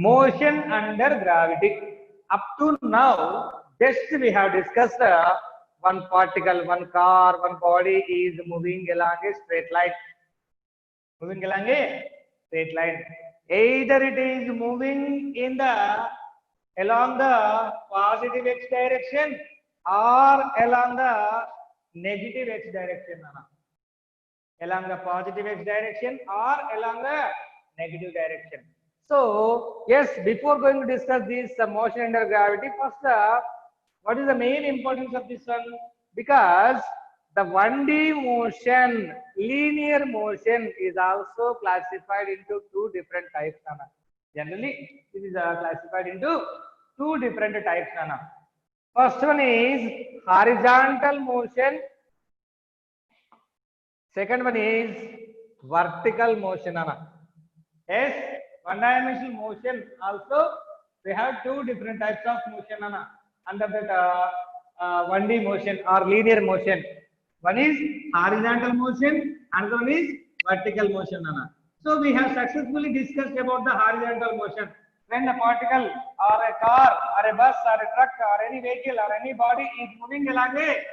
motion under gravity. Up to now, just we have discussed one particle, one car, one body is moving along a straight line. Moving along a straight line. Either it is moving in the along the positive x direction or along the negative x direction. Along the positive x direction or along the negative direction. So yes, before going to discuss this motion under gravity, first what is the main importance of this one? Because the 1D motion, linear motion, is also classified into two different types. Generally, it is classified into two different types. First one is horizontal motion. Second one is vertical motion. Yes, one-dimensional motion also we have two different types of motion under that 1D motion or linear motion. One is horizontal motion and one is vertical motion. So we have successfully discussed about the horizontal motion. When a particle or a car or a bus or a truck or any vehicle or any body is moving along a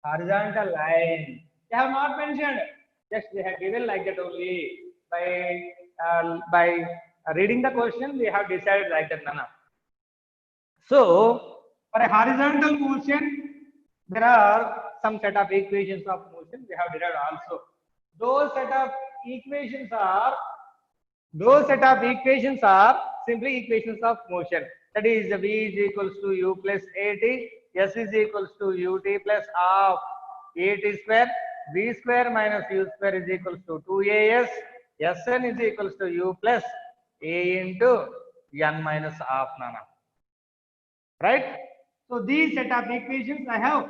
horizontal line. They have not mentioned, just they have given like that only. By reading the question, we have decided like that. So for a horizontal motion, there are some set of equations of motion we have derived also. Those set of equations are simply equations of motion. That is, v is equals to u plus at, s is equals to ut plus half at square, v square minus u square is equals to 2as, Sn is equals to u plus a into n minus half. Right? So these set of equations I have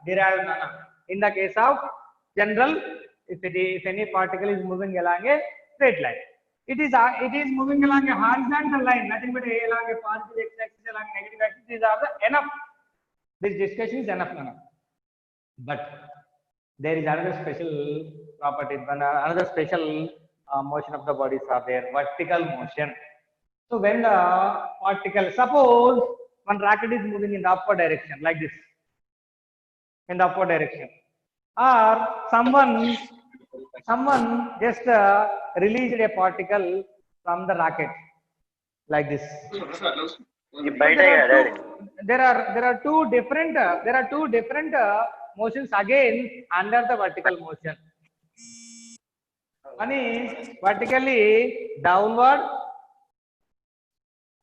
derived. In the case of general, if any particle is moving along a straight line, it is moving along a horizontal line, nothing but along a positive x-axis, along a negative axis. These are the enough. This discussion is enough. But there is another special property, another special motion of the bodies are there, vertical motion. So when the particle, suppose one rocket is moving in the upward direction like this, in the upward direction, or someone just released a particle from the rocket like this. There are two different motions again under the vertical motion. One is vertically downward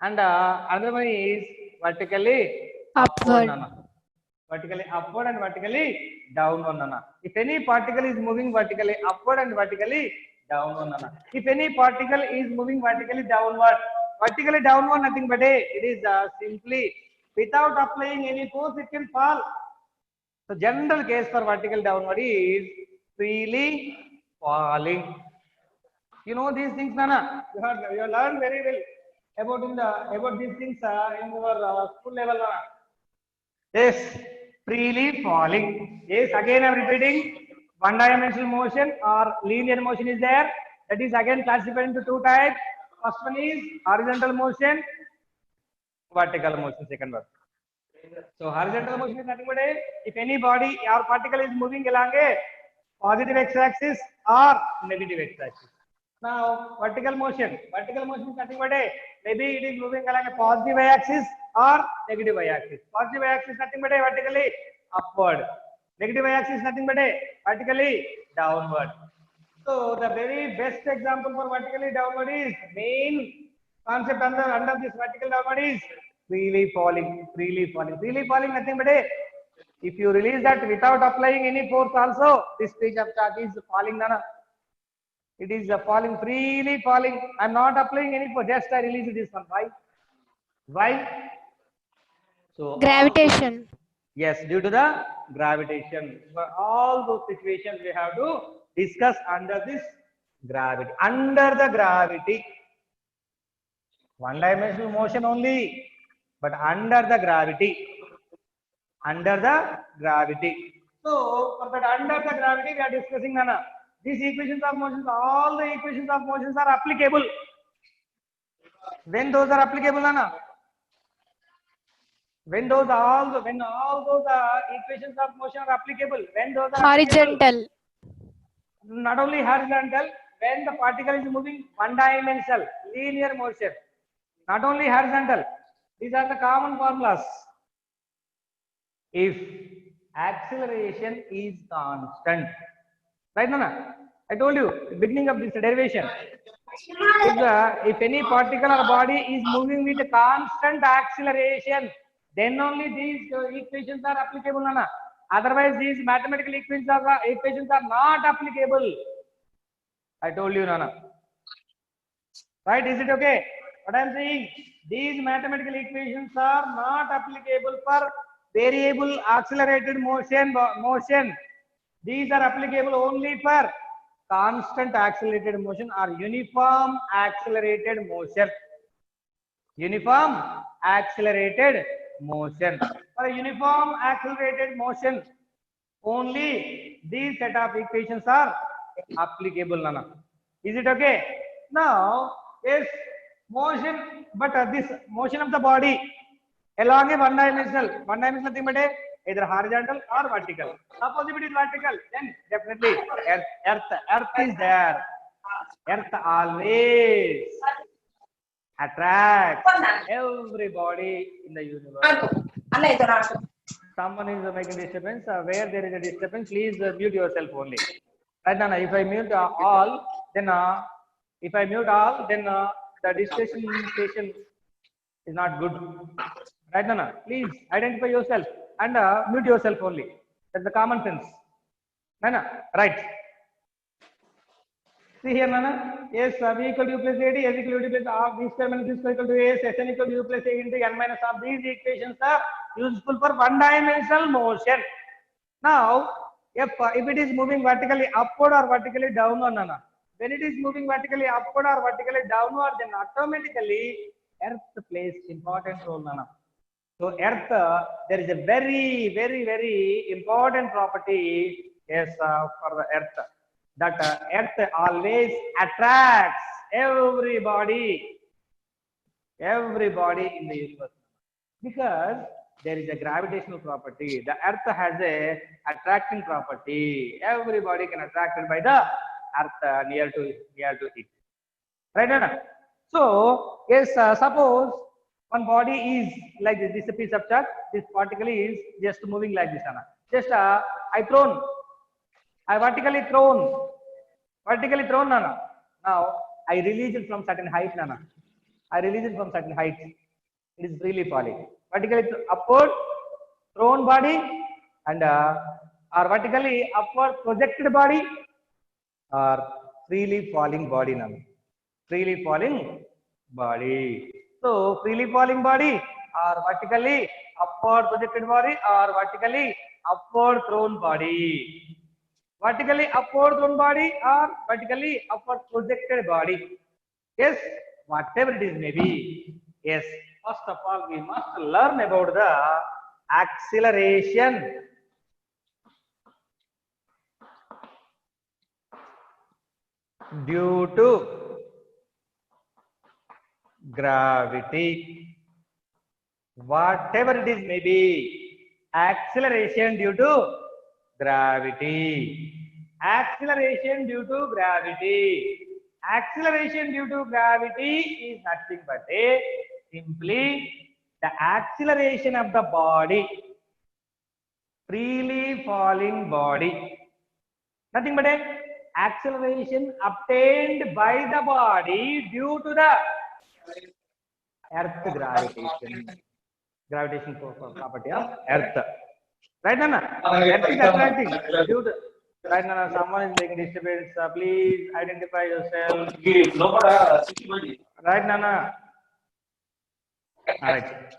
and another one is vertically upward. Vertically upward and vertically downward. If any particle is moving vertically upward and vertically downward. If any particle is moving vertically downward, nothing but it is simply without applying any force it can fall. So general case for vertical downward is freely falling. You know these things, Nana. You have learned very well about these things in your school level. Yes, freely falling. Yes, again I am repeating. One-dimensional motion or linear motion is there. That is again classified into two types. First one is horizontal motion, vertical motion. Second one. So horizontal motion is nothing but if any body or particle is moving along a positive x-axis or negative x-axis. Now vertical motion is nothing but maybe it is moving along a positive y-axis or negative y-axis. Positive y-axis nothing but vertically upward. Negative y-axis nothing but vertically downward. So the very best example for vertically downward is main concept under this vertical downward is freely falling. Freely falling nothing but if you release that without applying any force also, this piece of chalk is falling. It is falling, freely falling. I am not applying any force, just I release this one. Why? So gravitation. Yes, due to the gravitation. For all those situations we have to discuss under this gravity. Under the gravity, one-dimensional motion only, but under the gravity. So for that under the gravity we are discussing, Nana. These equations of motions, all the equations of motions are applicable. When those are applicable, Nana? When all those equations of motion are applicable, when those are horizontal. Not only horizontal, when the particle is moving one dimensional, linear motion. Not only horizontal. These are the common formulas. If acceleration is constant, right, Nana? I told you beginning of this derivation. If any particle or body is moving with a constant acceleration, then only these equations are applicable, Nana. Otherwise, these mathematical equations are not applicable. I told you, Nana. Right? Is it okay? What I am saying? These mathematical equations are not applicable for variable accelerated motion. These are applicable only for constant accelerated motion or uniform accelerated motion. Uniform accelerated motion. For a uniform accelerated motion, only these set of equations are applicable, Nana. Is it okay? Now, yes, motion, but this motion of the body along a one-dimensional thing, but either horizontal or vertical. Suppose if it is vertical, then definitely Earth is there. Earth always attracts everybody in the universe. Someone is making disturbance. Where there is a disturbance, please mute yourself only. Right, Nana? If I mute all, then the discussion station is not good. Right, Nana? Please identify yourself and mute yourself only. That's the common sense. Nana? Right. See here, Nana. Yes, V equal to U plus AD, S equal to U plus half, V square minus V square equal to S, Sn equal to U plus A into N minus half. These equations are useful for one-dimensional motion. Now, if it is moving vertically upward or vertically downward, Nana. When it is moving vertically upward or vertically downward, then automatically Earth plays important role, Nana. So Earth, there is a very, very, very important property, yes, for the Earth, that Earth always attracts everybody in the universe, because there is a gravitational property. The Earth has a attracting property. Everybody can attracted by the Earth near to it. Right, Nana? So, yes, suppose one body is like this. This is a piece of chalk. This particle is just moving like this, Nana. Just I vertically thrown, Nana. Now I release it from certain height, Nana. It is freely falling. Vertically upward thrown body and or vertically upward projected body or freely falling body, Nana. Freely falling body. So freely falling body or vertically upward projected body or vertically upward thrown body. Vertically upward thrown body or vertically upward projected body. Yes, whatever it is maybe. Yes, first of all we must learn about the acceleration. Due to gravity, whatever it is maybe, acceleration due to gravity. Acceleration due to gravity. Acceleration due to gravity is nothing but simply the acceleration of the body, freely falling body. Nothing but acceleration obtained by the body due to the Earth gravitation property of Earth. Right, Nana? Earth is attracting due to. Right, Nana? Someone is making disturbance. Please identify yourself. Right, Nana? All right.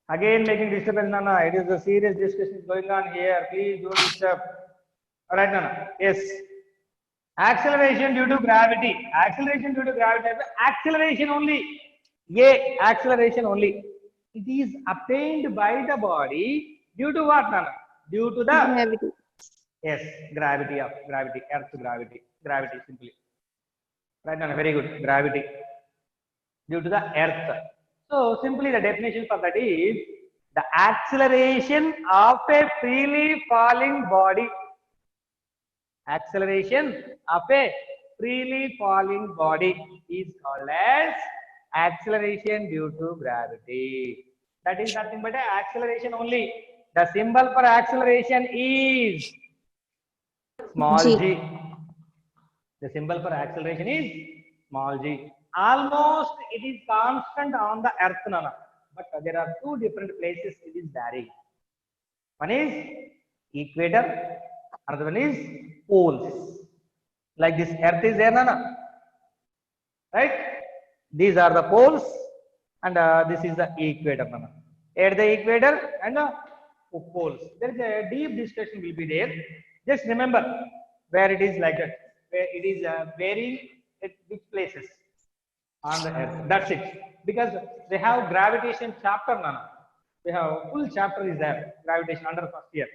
Again making disturbance, Nana. It is a serious discussion going on here. Please don't disturb. All right, Nana. Yes. Acceleration due to gravity. Acceleration due to gravity. Acceleration only. Acceleration only. It is obtained by the body due to what, Nana? Due to the Gravity. Yes, gravity of gravity, Earth gravity simply. Right now, very good. Gravity due to the Earth. So simply the definition for that is the acceleration of a freely falling body. Acceleration of a freely falling body is called as acceleration due to gravity. That is nothing but a acceleration only. The symbol for acceleration is small G. g. The symbol for acceleration is small g. Almost it is constant on the earth, Nana. But there are two different places it is varying. One is equator, another one is poles. Like this earth is there, Nana. Right? These are the poles and this is the equator, Nana. At the equator and the poles. There is a deep discussion will be there. Just remember where it is like that. Where it is varying at which places on the earth. That's it. Because they have gravitation chapter, Nana. They have full chapter is there. Gravitation under first year.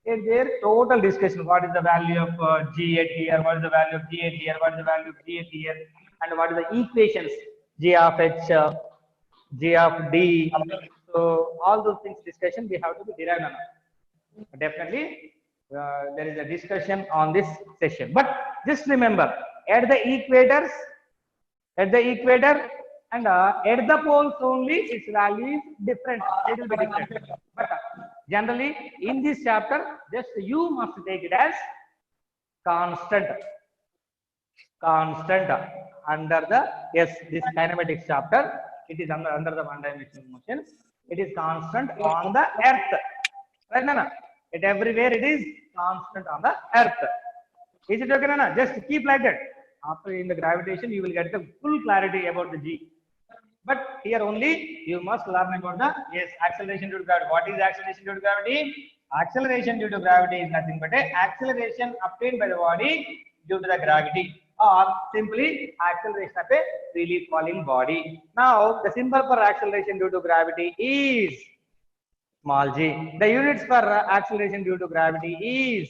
In there, total discussion. What is the value of G8 here? What is the value of G8 here? What is the value of G8 here? And what is the equations? G of H, G of D. So all those things discussion we have to be derived, Nana. Definitely, there is a discussion on this session. But just remember, at the equators, and at the poles only, its value is different, little bit different. But generally, in this chapter, just you must take it as constant under the this kinematics chapter. It is under the one dimensional motion. It is constant on the earth, right, Nana? It everywhere it is constant on the earth. Is it okay, Nana? Just keep like that. After in the gravitation, you will get the full clarity about the G. But here only you must learn about the acceleration due to gravity. What is acceleration due to gravity? Acceleration due to gravity is nothing but a acceleration obtained by the body due to the gravity, or simply acceleration of a freely falling body. Now the symbol for acceleration due to gravity is small g. The units for acceleration due to gravity is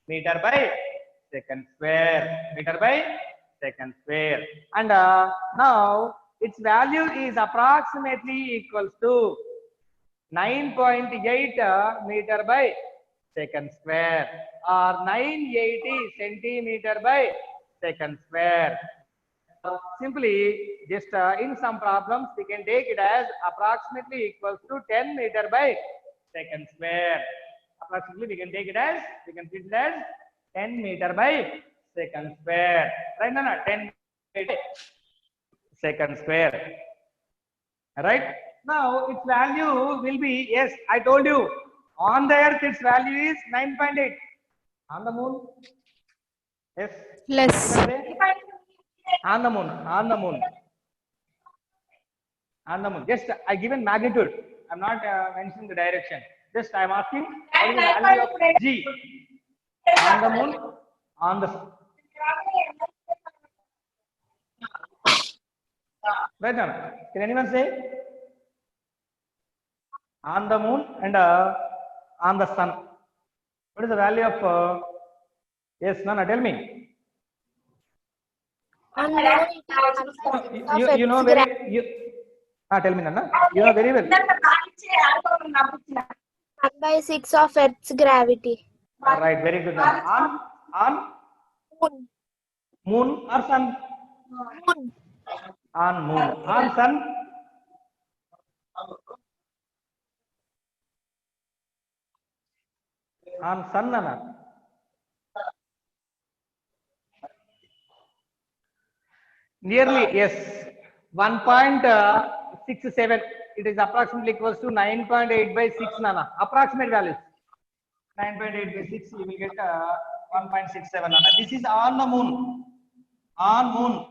meter by second square. Meter by second square. And now its value is approximately equals to 9.8 meter by second square, or 980 centimeter by second square. Simply, just in some problems, we can take it as approximately equals to 10 meter by second square. Approximately, we can take it as, we can treat it as 10 meter by second square. Right, Nana? 10 meter second square. Right? Now, its value will be, yes, I told you, on the earth, its value is 9.8. On the moon? Yes. Less. On the moon, on the moon, on the moon. Just I given magnitude. I'm not mentioning the direction. Just I'm asking what is the value of G on the moon, on the sun. Right now, can anyone say on the moon and on the sun? What is the value of? Yes, Nana, tell me. You know very you. Tell me, Nana. You know very well. 1/6 of Earth's gravity. Right, very good. Nana. On Moon. moon or sun? Moon. On moon. On sun? On sun, Nana. Nearly, yes. 1.67. It is approximately equals to 9.8 by 6, Nana. Approximate values. 9.8 by 6, you will get 1.67, Nana. This is on the moon. On moon.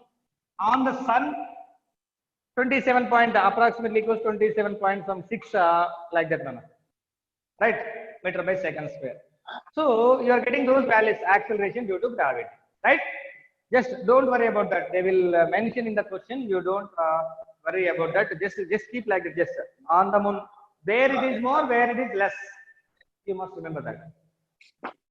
On the sun, 27 point, approximately equals 27 point some 6, like that, Nana. Right? Meter by second square. So, you are getting those values, acceleration due to gravity. Right? Just don't worry about that. They will mention in the question. You don't worry about that. Just keep like that. Just on the moon, where it is more, where it is less. You must remember that.